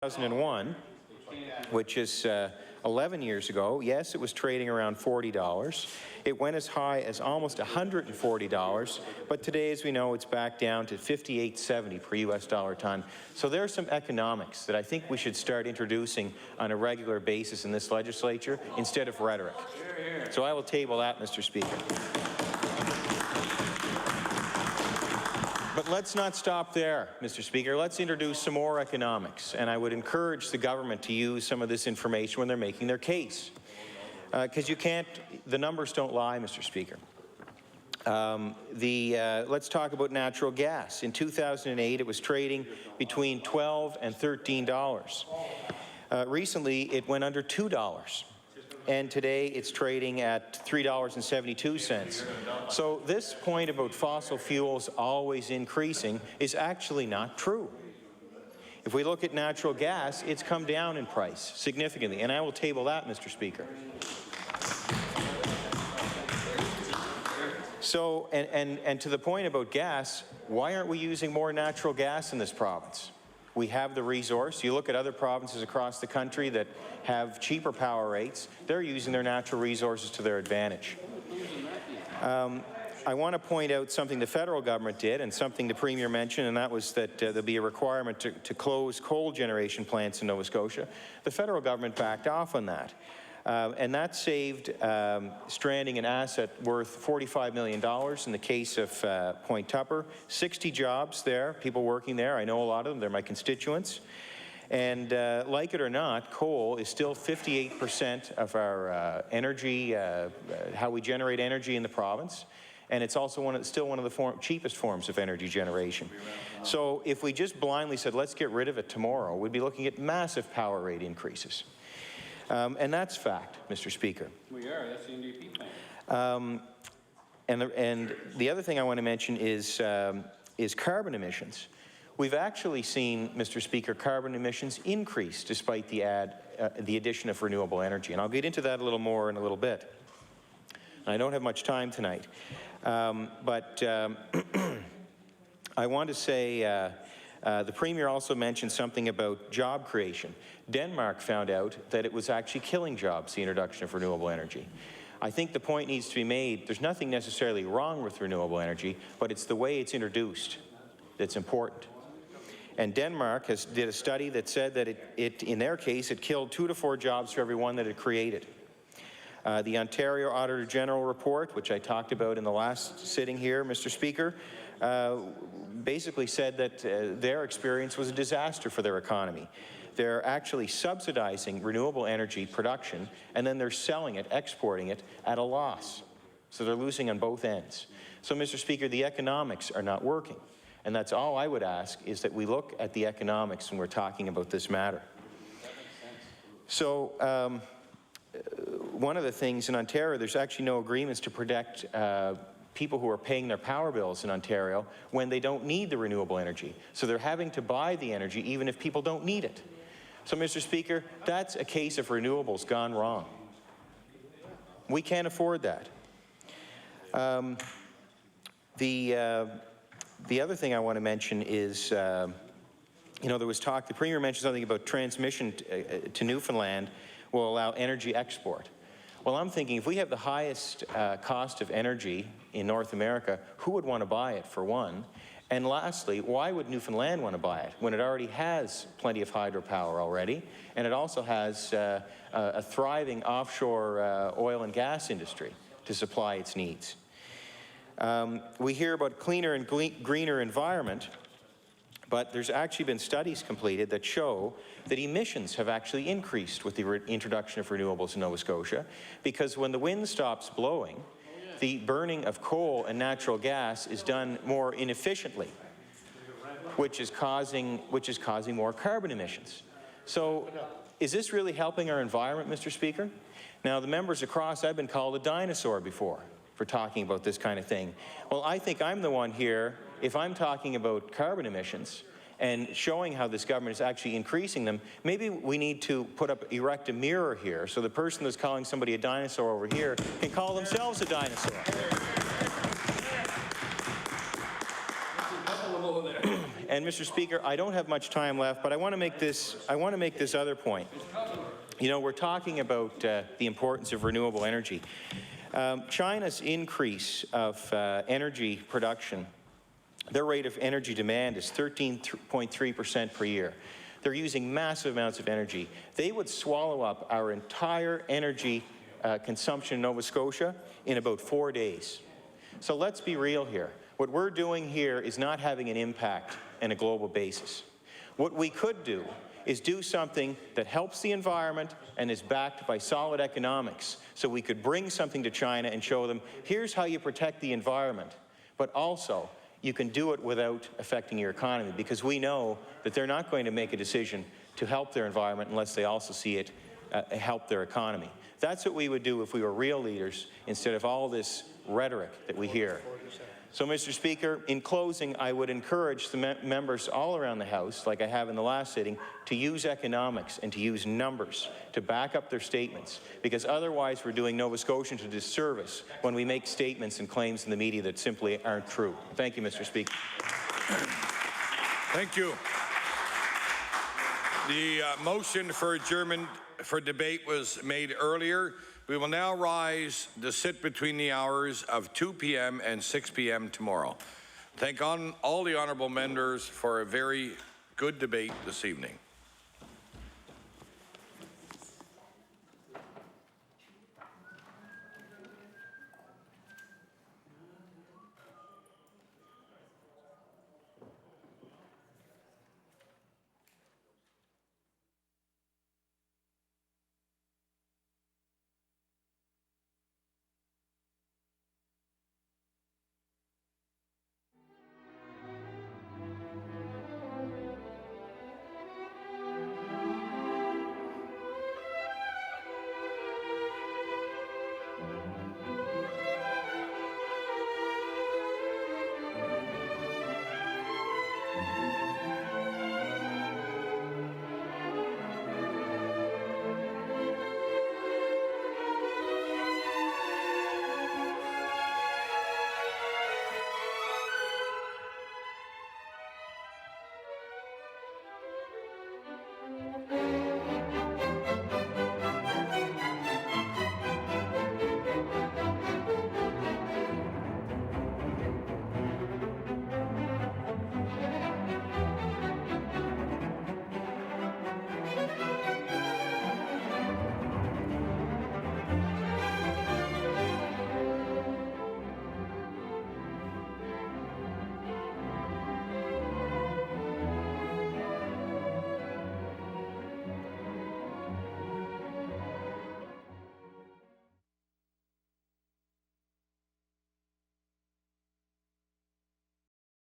2001, which is 11 years ago, yes, it was trading around $40. It went as high as almost $140, but today, as we know, it's back down to $58.70 per US dollar ton. So there are some economics that I think we should start introducing on a regular basis in this legislature instead of rhetoric. So I will table that, Mr. Speaker. But let's not stop there, Mr. Speaker. Let's introduce some more economics, and I would encourage the government to use some of this information when they're making their case. Because the numbers don't lie, Mr. Speaker. Let's talk about natural gas. In 2008, it was trading between $12 and $13. Recently, it went under $2. And today it's trading at $3.72. So this point about fossil fuels always increasing is actually not true. If we look at natural gas, it's come down in price significantly, and I will table that, Mr. Speaker. So, and to the point about gas, why aren't we using more natural gas in this province? We have the resource. You look at other provinces across the country that have cheaper power rates, they're using their natural resources to their advantage. I want to point out something the federal government did and something the Premier mentioned, and that was that there'll be a requirement to close coal generation plants in Nova Scotia. The federal government backed off on that. And that saved stranding an asset worth $45 million in the case of Point Tupper. 60 jobs there, people working there. I know a lot of them. They're my constituents. And like it or not, coal is still 58% of our energy, how we generate energy in the province. And it's also still one of the cheapest forms of energy generation. So if we just blindly said, let's get rid of it tomorrow, we'd be looking at massive power rate increases. And that's fact, Mr. Speaker. We are. That's the NDP plan. And the other thing I want to mention is carbon emissions. We've actually seen, Mr. Speaker, carbon emissions increase despite the addition of renewable energy. And I'll get into that a little more in a little bit. I don't have much time tonight. But I want to say the Premier also mentioned something about job creation. Denmark found out that it was actually killing jobs, the introduction of renewable energy. I think the point needs to be made, there's nothing necessarily wrong with renewable energy, but it's the way it's introduced that's important. And Denmark did a study that said that in their case, it killed 2 to 4 jobs for every one that it created. The Ontario Auditor General report, which I talked about in the last sitting here, Mr. Speaker, basically said that their experience was a disaster for their economy. They're actually subsidizing renewable energy production, and then they're selling it, exporting it, at a loss. So they're losing on both ends. So, Mr. Speaker, the economics are not working. And that's all I would ask, is that we look at the economics when we're talking about this matter. So, one of the things in Ontario, there's actually no agreements to protect people who are paying their power bills in Ontario when they don't need the renewable energy. So they're having to buy the energy even if people don't need it. So, Mr. Speaker, that's a case of renewables gone wrong. We can't afford that. The other thing I want to mention is, you know, there was talk, the Premier mentioned something about transmission to Newfoundland will allow energy export. Well, I'm thinking if we have the highest cost of energy in North America, who would want to buy it, for one? And lastly, why would Newfoundland want to buy it when it already has plenty of hydropower already, and it also has a thriving offshore oil and gas industry to supply its needs? We hear about cleaner and greener environment, but there's actually been studies completed that show that emissions have actually increased with the introduction of renewables in Nova Scotia, because when the wind stops blowing, the burning of coal and natural gas is done more inefficiently, which is causing more carbon emissions. So is this really helping our environment, Mr. Speaker? Now, the members across, I've been called a dinosaur before for talking about this kind of thing. Well, I think I'm the one here, if I'm talking about carbon emissions and showing how this government is actually increasing them, maybe we need to erect a mirror here so the person that's calling somebody a dinosaur over here can call themselves a dinosaur. And Mr. Speaker, I don't have much time left, but I want to make this other point. You know, we're talking about the importance of renewable energy. China's increase of energy production, their rate of energy demand is 13.3% per year. They're using massive amounts of energy. They would swallow up our entire energy consumption in Nova Scotia in about 4 days. So let's be real here. What we're doing here is not having an impact on a global basis. What we could do is do something that helps the environment and is backed by solid economics. So we could bring something to China and show them, here's how you protect the environment, but also you can do it without affecting your economy, because we know that they're not going to make a decision to help their environment unless they also see it help their economy. That's what we would do if we were real leaders, instead of all this rhetoric that we hear. So, Mr. Speaker, in closing, I would encourage the members all around the House, like I have in the last sitting, to use economics and to use numbers to back up their statements, because otherwise we're doing Nova Scotians a disservice when we make statements and claims in the media that simply aren't true. Thank you, Mr. Speaker. Thank you. The motion for adjournment for debate was made earlier. We will now rise to sit between the hours of 2 p.m. and 6 p.m. tomorrow. Thank all the honourable members for a very good debate this evening.